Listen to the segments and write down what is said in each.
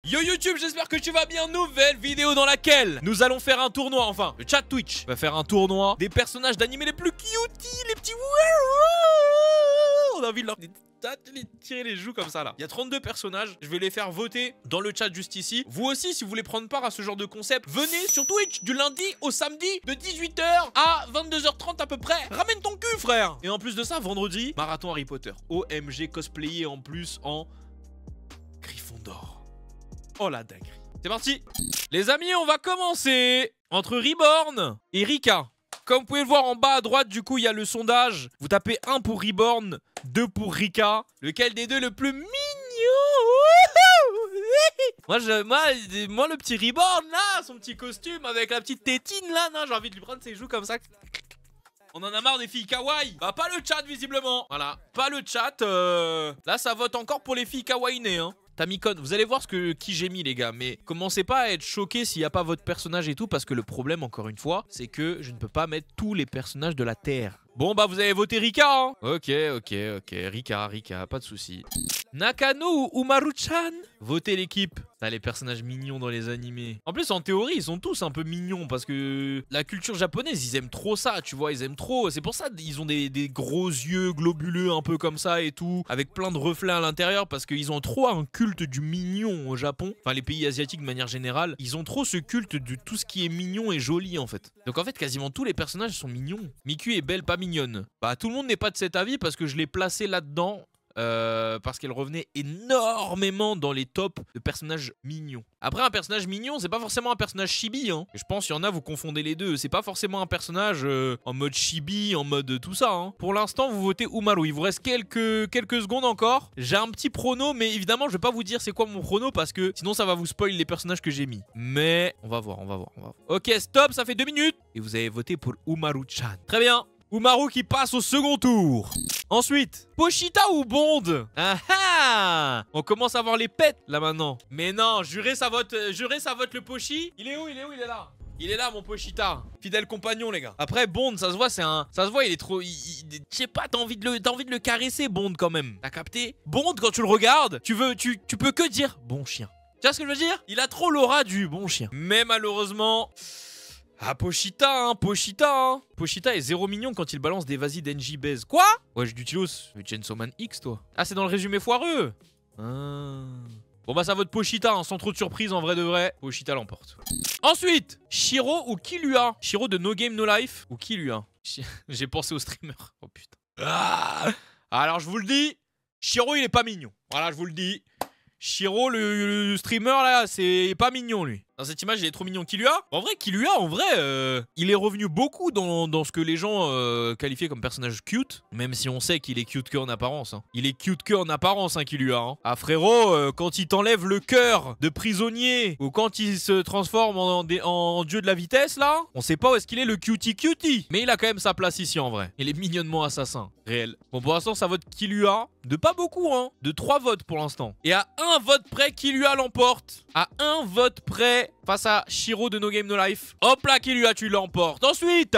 Yo YouTube, j'espère que tu vas bien. Nouvelle vidéo dans laquelle nous allons faire un tournoi. Enfin, le chat Twitch va faire un tournoi des personnages d'animé les plus cuties, les petits. On a envie de leur tirer les joues comme ça là. Il y a 32 personnages. Je vais les faire voter dans le chat juste ici. Vous aussi, si vous voulez prendre part à ce genre de concept, venez sur Twitch du lundi au samedi de 18 h à 22 h 30 à peu près. Ramène ton cul, frère. Et en plus de ça, vendredi, marathon Harry Potter. OMG cosplayé en plus en Gryffondor. Oh la dinguerie. C'est parti. Les amis, on va commencer entre Reborn et Rika. Comme vous pouvez le voir en bas à droite, du coup, il y a le sondage. Vous tapez 1 pour Reborn, 2 pour Rika. Lequel des deux le plus mignon? moi, le petit Reborn, là, son petit costume avec la petite tétine, là, non, j'ai envie de lui prendre ses joues comme ça. On en a marre des filles kawaii. Bah, pas le chat, visiblement. Voilà, pas le chat. Là, ça vote encore pour les filles kawaiinées, hein. Tamicon, vous allez voir qui j'ai mis les gars, mais commencez pas à être choqués s'il n'y a pas votre personnage et tout, parce que le problème, encore une fois, c'est que je ne peux pas mettre tous les personnages de la Terre. Bon bah vous avez voté Rika, hein. Ok, Rika, pas de souci. Nakano ou Umaru-chan? Votez l'équipe. T'as les personnages mignons dans les animés. En plus, en théorie, ils sont tous un peu mignons parce que la culture japonaise, ils aiment trop ça, tu vois, ils aiment trop. C'est pour ça qu'ils ont des gros yeux globuleux un peu comme ça et tout, avec plein de reflets à l'intérieur parce qu'ils ont trop un culte du mignon au Japon. Enfin, les pays asiatiques de manière générale, ils ont trop ce culte de tout ce qui est mignon et joli en fait. Donc en fait, quasiment tous les personnages sont mignons. Miku est belle, pas mignonne. Bah, tout le monde n'est pas de cet avis parce que je l'ai placé là-dedans. Parce qu'elle revenait énormément dans les tops de personnages mignons. Après, un personnage mignon, c'est pas forcément un personnage chibi, hein. Je pense qu'il y en a, vous confondez les deux. C'est pas forcément un personnage en mode chibi, en mode tout ça, hein. Pour l'instant, vous votez Umaru. Il vous reste quelques secondes encore. J'ai un petit prono, mais évidemment, je vais pas vous dire c'est quoi mon prono parce que sinon, ça va vous spoil les personnages que j'ai mis. Mais on va voir. Ok, stop, ça fait 2 minutes. Et vous avez voté pour Umaru-chan. Très bien. Umaru qui passe au second tour. Ensuite, Pochita ou Bond? Ah ah! On commence à voir les pets là maintenant. Mais non, jurez ça vote le Pochi. Il est où? Il est là. Il est là mon Pochita. Fidèle compagnon les gars. Après Bond, ça se voit, il est trop... Je sais pas, t'as envie de le caresser Bond quand même. T'as capté? Bond, quand tu le regardes, tu peux que dire bon chien. Tu vois ce que je veux dire? Il a trop l'aura du bon chien. Mais malheureusement... Ah, Pochita, hein. Pochita est zéro mignon quand il balance des vas-y d'Enji baise. Quoi? Ouais, je d'Utilos. Mais Chainsaw Man X, toi. Ah, c'est dans le résumé foireux. Ah. Bon, bah, ça vote Pochita, hein, sans trop de surprise, en vrai de vrai. Pochita l'emporte. Ensuite, Shiro ou Killua? Shiro de No Game No Life ou Killua? J'ai pensé au streamer. Oh, putain. Ah. Alors, je vous le dis, Shiro, il est pas mignon. Voilà, je vous le dis. Shiro, le streamer, là, c'est pas mignon, lui. Dans cette image, il est trop mignon. Killua, il est revenu beaucoup dans ce que les gens qualifiaient comme personnage cute. Même si on sait qu'il est cute que en apparence. Hein. Il est cute que en apparence, hein, Killua. Hein. Ah, frérot, quand il t'enlève le cœur de prisonnier ou quand il se transforme en dieu de la vitesse, là, on sait pas où est-ce qu'il est le cutie. Mais il a quand même sa place ici, en vrai. Il est mignonnement assassin. Réel. Bon, pour l'instant, ça vote Killua. De pas beaucoup, hein. De 3 votes pour l'instant. Et à 1 vote près, Killua l'emporte. À 1 vote près... face à Shiro de No Game No Life. Hop là, Killua, tu l'emportes. Ensuite,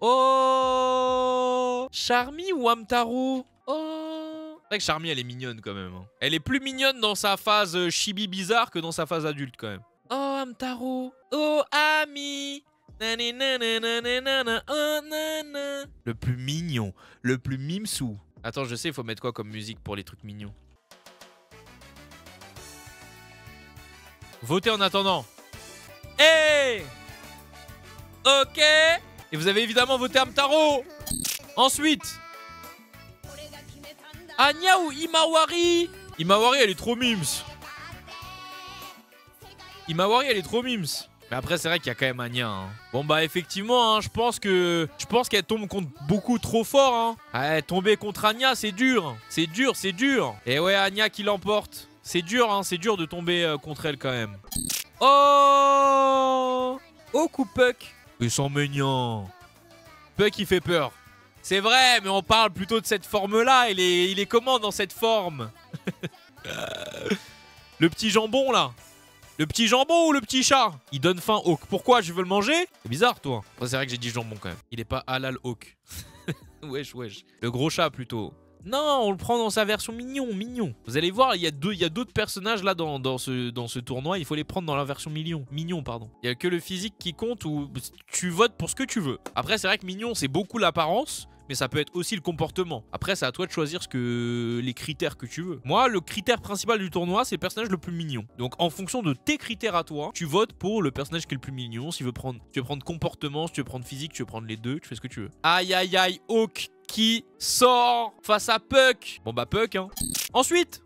oh, Charmy ou Hamtaro? Oh, c'est vrai que Charmy, elle est mignonne quand même. Hein. Elle est plus mignonne dans sa phase chibi bizarre que dans sa phase adulte quand même. Oh, Hamtaro. Oh, Ami. Le plus mignon. Le plus mimsou. Attends, je sais, il faut mettre quoi comme musique pour les trucs mignons? Votez en attendant. Hey! Ok! Et vous avez évidemment voté Hamtaro. Ensuite, Anya ou Himawari? Himawari, elle est trop mims. Mais après, c'est vrai qu'il y a quand même Anya. Hein. Bon, bah, effectivement, hein, je pense qu'elle tombe contre beaucoup trop fort. Hein. Ouais, tomber contre Anya, c'est dur. C'est dur. Et ouais, Anya qui l'emporte. C'est dur, hein, c'est dur de tomber contre elle quand même. Oh! Oh, Puck. Ils sont mignons. Puck, il fait peur. C'est vrai, mais on parle plutôt de cette forme-là. Il est comment dans cette forme? Le petit jambon, là. Le petit jambon ou le petit chat? Il donne faim, Hawk. Pourquoi je veux le manger? C'est bizarre, toi. Enfin, c'est vrai que j'ai dit jambon, quand même. Il est pas halal, Hawk. Wesh. Le gros chat, plutôt. Non, on le prend dans sa version mignon, mignon. Vous allez voir, il y a d'autres personnages là dans ce tournoi. Il faut les prendre dans la version mignon, pardon. Il y a que le physique qui compte ou tu votes pour ce que tu veux. Après, c'est vrai que mignon, c'est beaucoup l'apparence. Mais ça peut être aussi le comportement. Après, c'est à toi de choisir les critères que tu veux. Moi, le critère principal du tournoi, c'est le personnage le plus mignon. Donc, en fonction de tes critères à toi, tu votes pour le personnage qui est le plus mignon. Si tu veux prendre comportement, si tu veux prendre physique, tu veux prendre les deux, tu fais ce que tu veux. Aïe, aïe, aïe, Hawk qui sort face à Puck. Bon, bah, Puck, hein. Ensuite,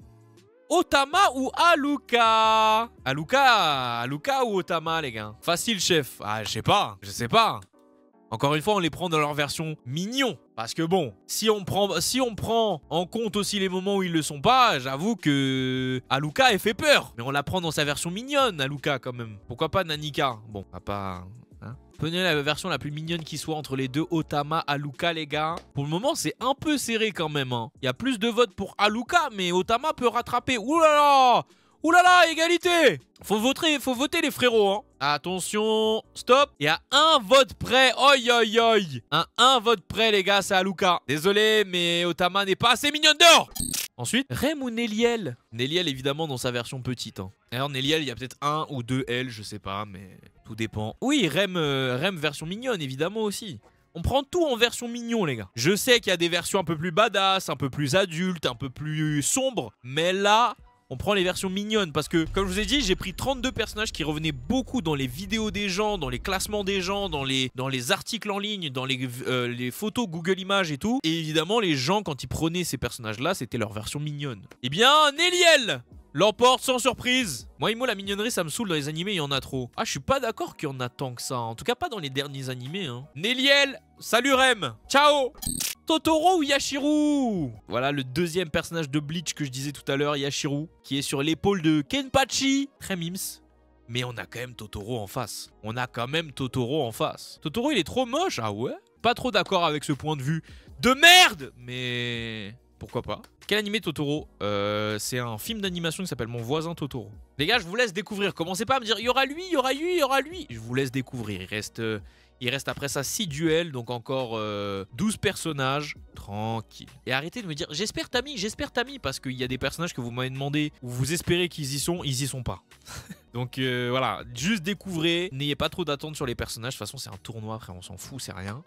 Otama ou Aluka? Aluka ou Otama, les gars? Facile, chef. Ah, je sais pas. Encore une fois, on les prend dans leur version mignon. Parce que bon, si on prend en compte aussi les moments où ils le sont pas, j'avoue que Aluka, elle fait peur. Mais on la prend dans sa version mignonne, Aluka, quand même. Pourquoi pas Nanika? Bon, on va pas... Hein. Prenez la version la plus mignonne qui soit entre les deux, Otama, Aluka, les gars. Pour le moment, c'est un peu serré quand même. Hein. Il y a plus de votes pour Aluka, mais Otama peut rattraper. Ouh là là! Ouh là là, égalité! Faut voter les frérots, hein. Attention, stop. Il y a un vote près. Oi, oi, oi. Un vote près, les gars, c'est Aluka. Désolé, mais Otama n'est pas assez mignonne d'or. Ensuite, Rem ou Neliel? Neliel, évidemment, dans sa version petite. Hein. Alors, Neliel, il y a peut-être un ou deux L, je sais pas, mais tout dépend. Oui, Rem version mignonne, évidemment aussi. On prend tout en version mignon, les gars. Je sais qu'il y a des versions un peu plus badass, un peu plus adultes, un peu plus sombres. Mais là... on prend les versions mignonnes parce que, comme je vous ai dit, j'ai pris 32 personnages qui revenaient beaucoup dans les vidéos des gens, dans les classements des gens, dans les articles en ligne, dans les photos Google Images et tout. Et évidemment, les gens, quand ils prenaient ces personnages-là, c'était leur version mignonne. Eh bien, Neliel l'emporte sans surprise. Moi, la mignonnerie, ça me saoule dans les animés, il y en a trop. Ah, je suis pas d'accord qu'il y en a tant que ça. En tout cas, pas dans les derniers animés. Hein. Neliel, salut Rem. Ciao. Totoro ou Yashiro? Voilà le deuxième personnage de Bleach que je disais tout à l'heure, Yashiro, qui est sur l'épaule de Kenpachi. Très mims. Mais on a quand même Totoro en face. Totoro, il est trop moche. Ah ouais? Pas trop d'accord avec ce point de vue de merde. Mais... pourquoi pas? Quel animé Totoro? C'est un film d'animation qui s'appelle Mon voisin Totoro. Les gars, je vous laisse découvrir. Commencez pas à me dire, il y aura lui, il y aura lui, il y aura lui. Je vous laisse découvrir. Il reste après ça 6 duels, donc encore 12 personnages. Tranquille. Et arrêtez de me dire, j'espère Tammy, parce qu'il y a des personnages que vous m'avez demandé, où vous espérez qu'ils y sont pas. Donc voilà, juste découvrez, n'ayez pas trop d'attentes sur les personnages. De toute façon, c'est un tournoi, frère, on s'en fout, c'est rien.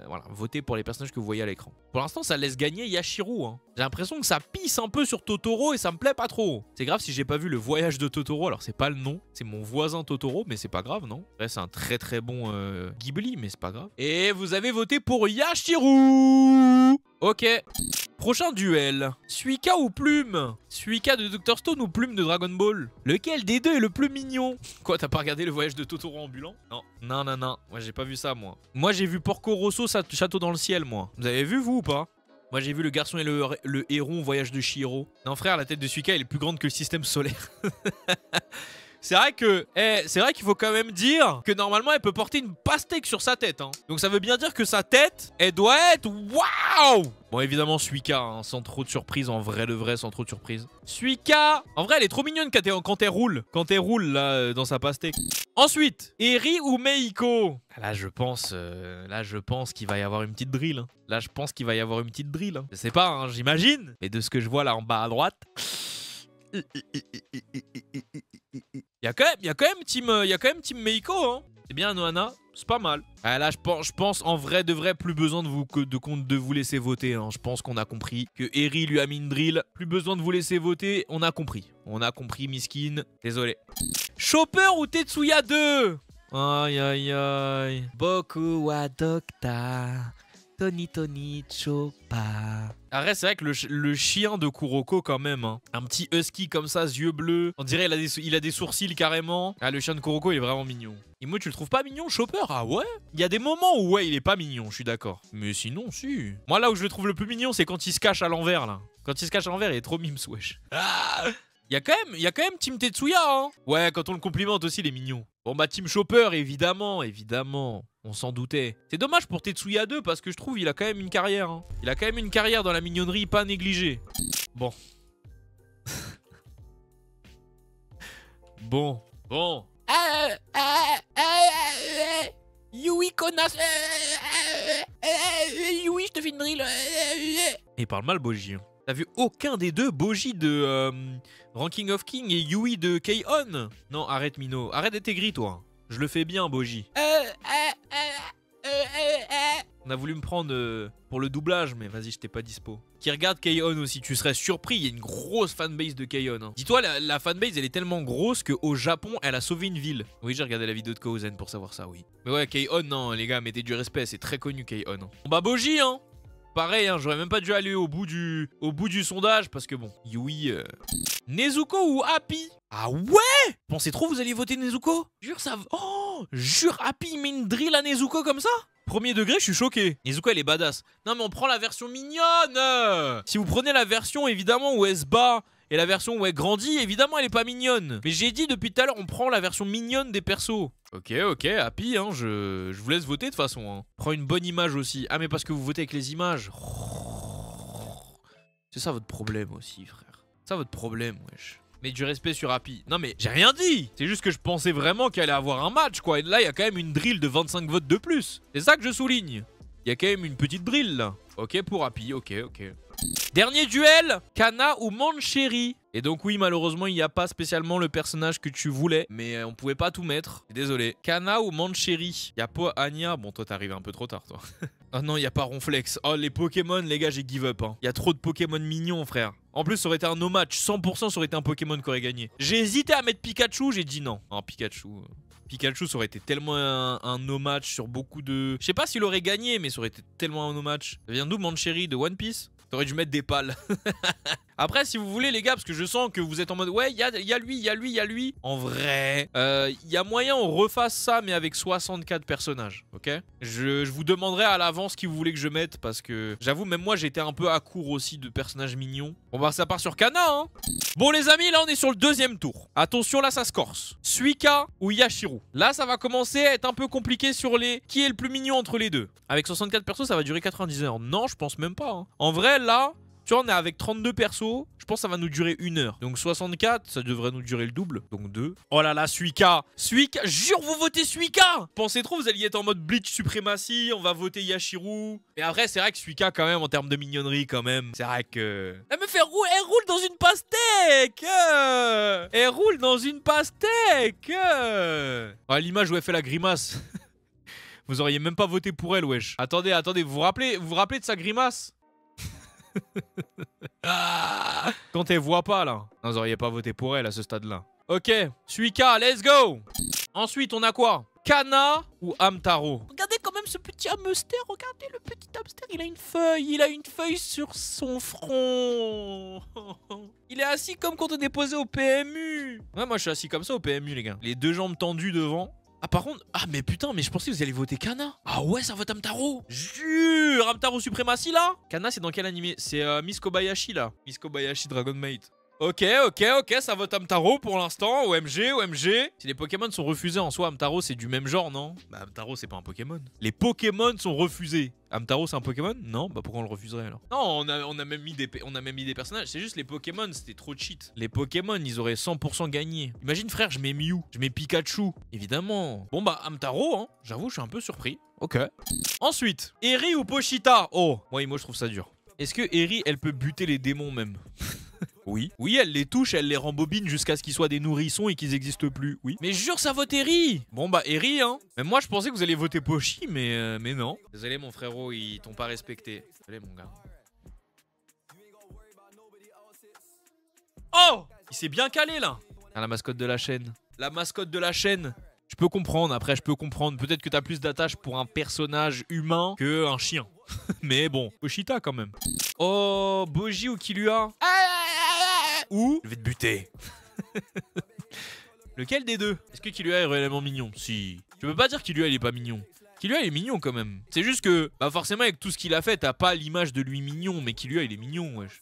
Voilà, votez pour les personnages que vous voyez à l'écran. Pour l'instant, ça laisse gagner Yashiro. Hein. J'ai l'impression que ça pisse un peu sur Totoro et ça me plaît pas trop. C'est grave si j'ai pas vu le voyage de Totoro. Alors, c'est pas le nom, c'est mon voisin Totoro, mais c'est pas grave, non? Là, c'est un très très bon Ghibli, mais c'est pas grave. Et vous avez voté pour Yashiro. Ok. Prochain duel. Suika ou Plume? Suika de Dr Stone ou Plume de Dragon Ball? Lequel des deux est le plus mignon? Quoi, t'as pas regardé le voyage de Totoro ambulant? Non. Non. Moi, j'ai pas vu ça, moi. Moi, j'ai vu Porco Rosso, Château dans le ciel, moi. Vous avez vu, vous, ou pas? Moi, j'ai vu Le garçon et le héron, voyage de Chihiro. Non, frère, la tête de Suika, elle est plus grande que le système solaire. C'est vrai qu'il faut quand même dire que normalement elle peut porter une pastèque sur sa tête. Hein. Donc ça veut bien dire que sa tête, elle doit être waouh. Bon, évidemment Suika, hein, sans trop de surprise, en vrai de vrai, sans trop de surprise. Suika, en vrai elle est trop mignonne quand elle roule. Quand elle roule là dans sa pastèque. Ensuite, Eri ou Meiko? Là je pense qu'il va y avoir une petite drill. Hein. Là je pense qu'il va y avoir une petite drill. Hein. Je sais pas, hein, j'imagine. Mais de ce que je vois là en bas à droite... Il y a quand même team Meiko, hein. C'est bien, Nohana, c'est pas mal. Ah, là, je pense en vrai de vrai, plus besoin de vous laisser voter. Hein. Je pense qu'on a compris que Eri lui a mis une drill. Plus besoin de vous laisser voter, on a compris. On a compris, miskin. Désolé. Chopper ou Tetsuya 2? Aïe, aïe, aïe. Boku wa Dokta. Tony Chopper. Arrête, c'est vrai que le chien de Kuroko quand même, hein. Un petit husky comme ça, yeux bleus. On dirait il a des sourcils carrément. Ah, le chien de Kuroko il est vraiment mignon. Et moi, tu le trouves pas mignon, Chopper? Ah ouais? Il y a des moments où ouais, il est pas mignon, je suis d'accord. Mais sinon, si. Moi, là où je le trouve le plus mignon, c'est quand il se cache à l'envers, là. Quand il se cache à l'envers, il est trop mimes, wesh. Ah, il y a quand même Team Tetsuya, hein. Ouais, quand on le complimente aussi, il est mignon. Bon, bah, Team Chopper, évidemment. On s'en doutait. C'est dommage pour Tetsuya 2 parce que je trouve il a quand même une carrière. Hein. Il a quand même une carrière dans la mignonnerie pas négligée. Bon. Bon. Yui, connasse. Yui, je te fais une drill. Il parle mal, Boji. Hein. T'as vu aucun des deux, Boji de Ranking of King et Yui de K-On? Non, arrête, Mino. Arrête d'être aigri, toi. Je le fais bien, Boji. On a voulu me prendre pour le doublage, mais vas-y, je t'ai pas dispo. Qui regarde K-On aussi, tu serais surpris, il y a une grosse fanbase de K-On. Hein. Dis-toi, la fanbase, elle est tellement grosse qu'au Japon, elle a sauvé une ville. Oui, j'ai regardé la vidéo de Kozen pour savoir ça, oui. Mais ouais, K-On, non, les gars, mettez du respect, c'est très connu, K-On. Hein. Bon, bah, Boji, hein. Pareil, hein, j'aurais même pas dû aller au bout du sondage, parce que bon, Yui... Nezuko ou Happy? Ah ouais? Pensez trop vous alliez voter Nezuko? Jure, ça... Oh, jure, Happy met une drill à Nezuko comme ça? Premier degré, je suis choqué. Nezuko, elle est badass. Non, mais on prend la version mignonne. Si vous prenez la version, évidemment, où elle se bat et la version où elle grandit, évidemment, elle est pas mignonne. Mais j'ai dit depuis tout à l'heure, on prend la version mignonne des persos. Ok, Happy, hein, je vous laisse voter de toute façon. Hein. Prends une bonne image aussi. Ah, mais parce que vous votez avec les images. C'est ça votre problème aussi, frère. C'est ça votre problème, wesh. Mais du respect sur Happy. Non mais j'ai rien dit. C'est juste que je pensais vraiment qu'elle allait avoir un match quoi. Et là il y a quand même une drill de 25 votes de plus. C'est ça que je souligne. Il y a quand même une petite drill là. Ok pour Happy, ok. Dernier duel, Kana ou Mancheri. Et donc oui malheureusement il n'y a pas spécialement le personnage que tu voulais. Mais on pouvait pas tout mettre. Désolé. Kana ou Mancheri. Il n'y a pas Anya. Bon toi t'arrives un peu trop tard toi. Oh non il n'y a pas Ronflex. Oh les Pokémon les gars j'ai give up. Il y a trop de Pokémon mignons frère. En plus, ça aurait été un no match. 100% ça aurait été un Pokémon qui aurait gagné. J'ai hésité à mettre Pikachu, j'ai dit non. Non, Pikachu. Pikachu, ça aurait été tellement un no match sur beaucoup de... Je sais pas s'il aurait gagné, mais ça aurait été tellement un no match. Ça vient d'où, Mancheri? De One Piece? T'aurais dû mettre des pales. Après, si vous voulez, les gars, parce que je sens que vous êtes en mode ouais, il y a lui. En vrai, il y a moyen on refasse ça, mais avec 64 personnages, ok? Je vous demanderai à l'avance qui vous voulez que je mette, parce que j'avoue, même moi, j'étais un peu à court aussi de personnages mignons. Bon, bah, ça part sur Kana, hein? Bon, les amis, là, on est sur le deuxième tour. Attention, là, ça se corse. Suika ou Yashiro? Là, ça va commencer à être un peu compliqué sur les... Qui est le plus mignon entre les deux? Avec 64 persos, ça va durer 90 heures. Non, je pense même pas. Hein. En vrai, là... Tu vois, on est avec 32 persos. Je pense que ça va nous durer 1 heure. Donc 64, ça devrait nous durer le double. Donc 2. Oh là là, Suika. Suika, jure, vous votez Suika. Pensez trop, vous alliez être en mode Bleach Supremacy. On va voter Yashiro. Et après, c'est vrai que Suika, quand même, en termes de mignonnerie, quand même. C'est vrai que... Elle me fait rouler. Elle roule dans une pastèque. Elle roule dans une pastèque. Oh, l'image où elle fait la grimace. Vous auriez même pas voté pour elle, wesh. Attendez, vous vous rappelez de sa grimace? Quand elle voit pas là. Non, vous auriez pas voté pour elle à ce stade là. Ok, Suika, let's go. Ensuite on a quoi? Kana ou Hamtaro? Regardez quand même ce petit hamster. Regardez le petit hamster, il a une feuille. Il a une feuille sur son front. Il est assis comme quand on est déposé au PMU. Ouais, moi je suis assis comme ça au PMU les gars. Les deux jambes tendues devant. Ah par contre, ah mais putain, mais je pensais que vous alliez voter Kana. Ah ouais, ça vote Hamtaro. Jure, Hamtaro Supremacy là. Kana c'est dans quel animé? C'est Miss Kobayashi là. Miss Kobayashi Dragon Maid. Ok, ça vote Hamtaro pour l'instant. OMG. Si les Pokémon sont refusés en soi, Hamtaro c'est du même genre, non? Bah Hamtaro c'est pas un Pokémon. Les Pokémon sont refusés. Hamtaro c'est un Pokémon? Non, bah pourquoi on le refuserait alors? Non, on a même mis des personnages. C'est juste les Pokémon, c'était trop cheat. Les Pokémon, ils auraient 100% gagné. Imagine frère, je mets Mew, je mets Pikachu. Évidemment. Bon bah Hamtaro, hein. J'avoue, je suis un peu surpris. Ok. Ensuite, Eri ou Pochita? Oh, moi je trouve ça dur. Est-ce que Eri, elle peut buter les démons même? Oui. Oui, elle les touche, elle les rembobine jusqu'à ce qu'ils soient des nourrissons et qu'ils n'existent plus. Oui. Mais jure, ça vote Eri. Bon bah Eri, hein. Même moi, je pensais que vous alliez voter Pochi, mais non. Désolé mon frérot, ils t'ont pas respecté. Désolé mon gars. Oh, il s'est bien calé là. Ah, la mascotte de la chaîne. La mascotte de la chaîne. Je peux comprendre, après je peux comprendre. Peut-être que t'as plus d'attache pour un personnage humain que un chien. Mais bon, Pochita quand même. Oh, Boji ou Killua? Ou je vais te buter. Lequel des deux? Est-ce que Killua est réellement mignon? Si. Je peux pas dire Killua il est pas mignon. Killua il est mignon quand même. C'est juste que, bah forcément avec tout ce qu'il a fait, t'as pas l'image de lui mignon. Mais Killua il est mignon, wesh.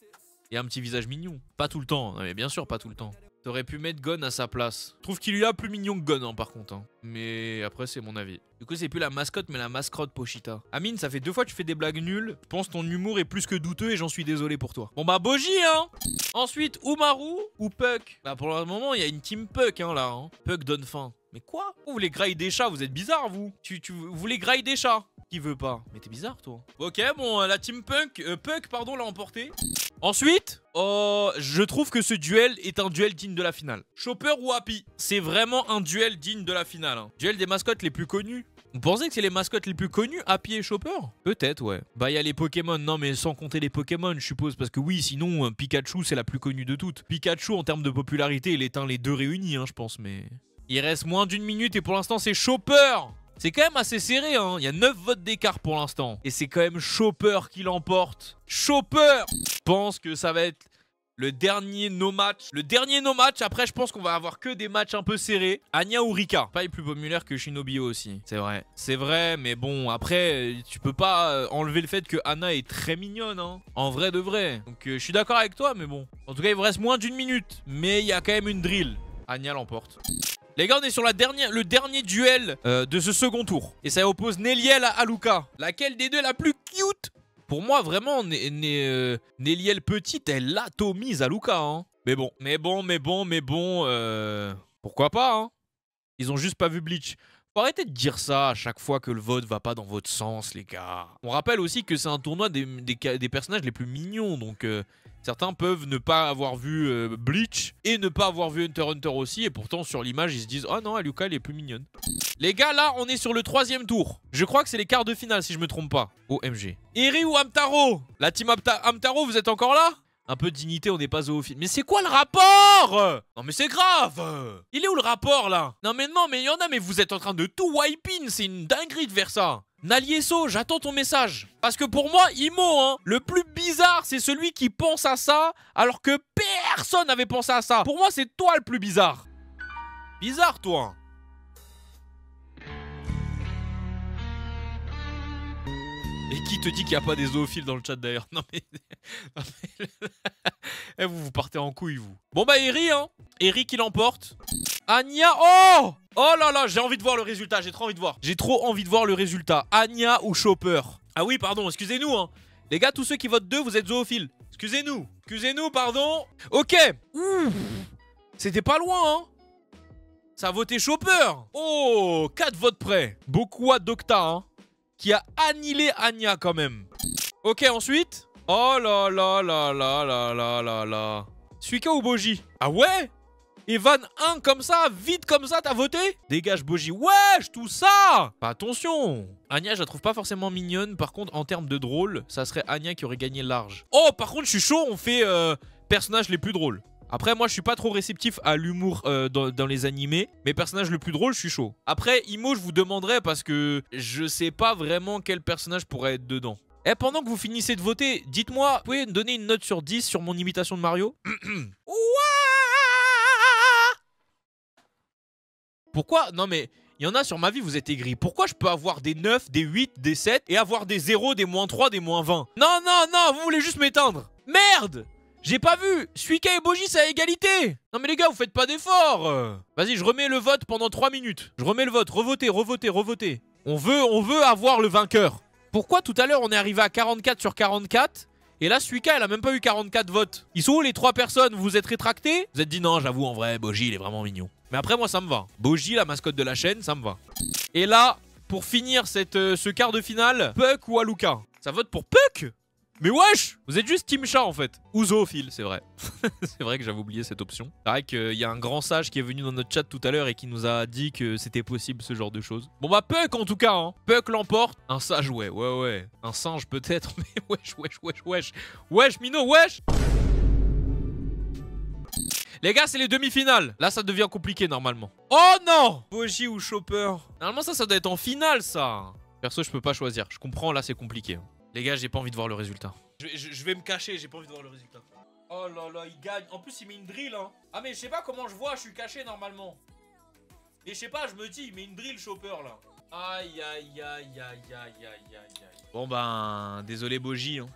Il a un petit visage mignon. Pas tout le temps, non, mais bien sûr pas tout le temps. T'aurais pu mettre Gon à sa place. Je trouve Killua plus mignon que Gon, hein, par contre. Hein. Mais après, c'est mon avis. Du coup, c'est plus la mascotte, mais la mascrotte Pochita. Amine, ça fait 2 fois que tu fais des blagues nulles. Je pense que ton humour est plus que douteux et j'en suis désolé pour toi. Bon bah, Boji, hein. Ensuite, Umaru ou Puck? Bah, pour le moment, il y a une team Puck, hein, là. Hein. Puck donne faim. Mais quoi? Vous voulez grailler des chats? Vous êtes bizarre, vous. Vous voulez grailler des chats? Qui veut pas? Mais t'es bizarre, toi. Ok, bon, la team Puck, pardon, l'a emporté. Ensuite, je trouve que ce duel est un duel digne de la finale. Chopper ou Happy? C'est vraiment un duel digne de la finale. Hein. Duel des mascottes les plus connues. Vous pensez que c'est les mascottes les plus connues, Happy et Chopper? Peut-être, ouais. Bah, il y a les Pokémon. Non, mais sans compter les Pokémon, je suppose. Parce que oui, sinon, Pikachu, c'est la plus connue de toutes. Pikachu, en termes de popularité, il éteint les deux réunis, hein, je pense. Mais il reste moins d'une minute et pour l'instant, c'est Chopper. C'est quand même assez serré, hein. Il y a 9 votes d'écart pour l'instant. Et c'est quand même Chopper qui l'emporte. Chopper! Je pense que ça va être le dernier no-match. Le dernier no-match, après je pense qu'on va avoir que des matchs un peu serrés. Anya ou Rika. Pas plus populaire que Shinobi aussi. C'est vrai. C'est vrai, mais bon, après, tu peux pas enlever le fait que Anna est très mignonne, hein. En vrai de vrai. Donc je suis d'accord avec toi, mais bon. En tout cas, il vous reste moins d'une minute. Mais il y a quand même une drill. Anya l'emporte. Les gars, on est sur le dernier duel de ce second tour. Et ça oppose Nelliel à Aluka. Laquelle des deux est la plus cute? Pour moi, vraiment, Nelliel petite, elle atomise Aluka. Hein. Mais bon. Pourquoi pas, hein? Ils ont juste pas vu Bleach. Faut arrêter de dire ça à chaque fois que le vote va pas dans votre sens, les gars. On rappelle aussi que c'est un tournoi des personnages les plus mignons. Donc, certains peuvent ne pas avoir vu Bleach et ne pas avoir vu Hunter x Hunter aussi. Et pourtant, sur l'image, ils se disent « Oh non, Aluka, elle est plus mignonne. » Les gars, là, on est sur le 3e tour. Je crois que c'est les quarts de finale, si je me trompe pas. OMG. Eri ou Hamtaro? La team Hamtaro, vous êtes encore là? Un peu de dignité, on n'est pas zoophile. Mais c'est quoi le rapport? Non mais c'est grave. Il est où le rapport là? Non mais il y en a, mais vous êtes en train de tout wipe in. C'est une dinguerie de faire ça. Nalieso, j'attends ton message. Parce que pour moi, Imo, hein, le plus bizarre, c'est celui qui pense à ça alors que personne n'avait pensé à ça. Pour moi, c'est toi le plus bizarre. Bizarre, toi. Et qui te dit qu'il n'y a pas des zoophiles dans le chat d'ailleurs? Non mais... Eh, vous partez en couille, vous. Bon bah Eri, hein. Eri qui l'emporte. Anya, oh! Oh là là, j'ai envie de voir le résultat, j'ai trop envie de voir. J'ai trop envie de voir le résultat. Anya ou Chopper? Ah oui, pardon, excusez-nous, hein. Les gars, tous ceux qui votent 2, vous êtes zoophiles. Excusez-nous. Excusez-nous, pardon. Ok. C'était pas loin, hein. Ça a voté Chopper. Oh, 4 votes près. Beaucoup Docta, hein. Qui a annihilé Anya quand même. Ok, ensuite. Oh là là là là là là là là. Suika ou Boji? Ah ouais? Evan 1 comme ça, vite comme ça, t'as voté? Dégage Boji. Wesh, tout ça. Bah, attention. Anya, je la trouve pas forcément mignonne. Par contre, en termes de drôle, ça serait Anya qui aurait gagné large. Oh, par contre, je suis chaud, on fait personnages les plus drôles. Après, moi, je suis pas trop réceptif à l'humour dans les animés. Mes personnages le plus drôle, je suis chaud. Après, Imo, je vous demanderai parce que je sais pas vraiment quel personnage pourrait être dedans. Et pendant que vous finissez de voter, dites-moi, vous pouvez me donner une note sur 10 sur mon imitation de Mario? Pourquoi? Non mais, il y en a sur ma vie, vous êtes aigris. Pourquoi je peux avoir des 9, des 8, des 7 et avoir des 0, des moins 3, des moins 20? Non, non, non, vous voulez juste m'éteindre. Merde! J'ai pas vu. Suika et Boji, c'est à égalité. Non mais les gars, vous faites pas d'efforts. Vas-y, je remets le vote pendant 3 minutes. Je remets le vote. Revotez, revotez, revotez. On veut avoir le vainqueur. Pourquoi tout à l'heure, on est arrivé à 44 sur 44 et là, Suika, elle a même pas eu 44 votes. Ils sont où les 3 personnes? Vous vous êtes rétractés? Vous êtes dit non, j'avoue, en vrai, Boji, il est vraiment mignon. Mais après, moi, ça me va. Boji, la mascotte de la chaîne, ça me va. Et là, pour finir ce quart de finale, Puck ou Aluka? Ça vote pour Puck? Mais wesh! Vous êtes juste Team Chat en fait. Ou zoophile, c'est vrai. C'est vrai que j'avais oublié cette option. C'est vrai qu'il y a un grand sage qui est venu dans notre chat tout à l'heure et qui nous a dit que c'était possible ce genre de choses. Bon bah Puck en tout cas, hein. Puck l'emporte. Un sage, ouais. Un singe peut-être, mais wesh. Wesh, Mino, wesh! Les gars, c'est les demi-finales. Là, ça devient compliqué normalement. Oh non! Boji ou Chopper? Normalement, ça doit être en finale, ça. Perso, je peux pas choisir. Je comprends, là, c'est compliqué. Les gars, j'ai pas envie de voir le résultat. Je vais me cacher, j'ai pas envie de voir le résultat. Oh là là, il gagne. En plus, il met une drill, hein. Ah, mais je sais pas comment je vois, je suis caché normalement. Et je sais pas, je me dis, il met une drill Chopper, là. Aïe. Bon, ben, désolé, Boji. Hein.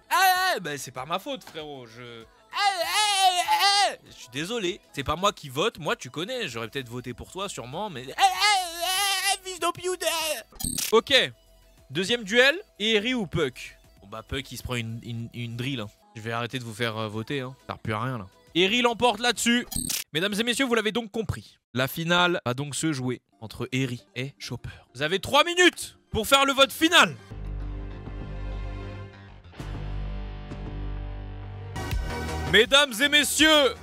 Ben, c'est pas ma faute, frérot. Je suis désolé. C'est pas moi qui vote. Moi, tu connais. J'aurais peut-être voté pour toi, sûrement, mais... Fils d'Opiude. Ok. Deuxième duel. Eri ou Puck? Bon bah Puck il se prend une drill. Hein. Je vais arrêter de vous faire voter. Hein. Ça sert plus à rien là. Eri l'emporte là-dessus. Mesdames et messieurs, vous l'avez donc compris. La finale va donc se jouer entre Eri et Chopper. Vous avez 3 minutes pour faire le vote final. Mesdames et messieurs,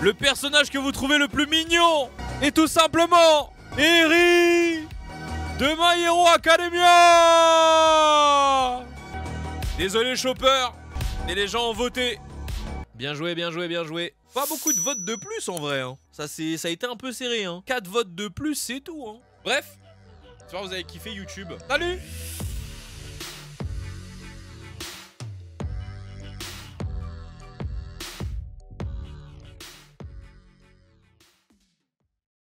le personnage que vous trouvez le plus mignon est tout simplement Eri de My Hero Academia. Désolé Chopper, mais les gens ont voté. Bien joué, bien joué, bien joué. Pas beaucoup de votes de plus en vrai. Hein. Ça a été un peu serré. Hein. 4 votes de plus, c'est tout. Hein. Bref, j'espère que vous avez kiffé YouTube. Salut!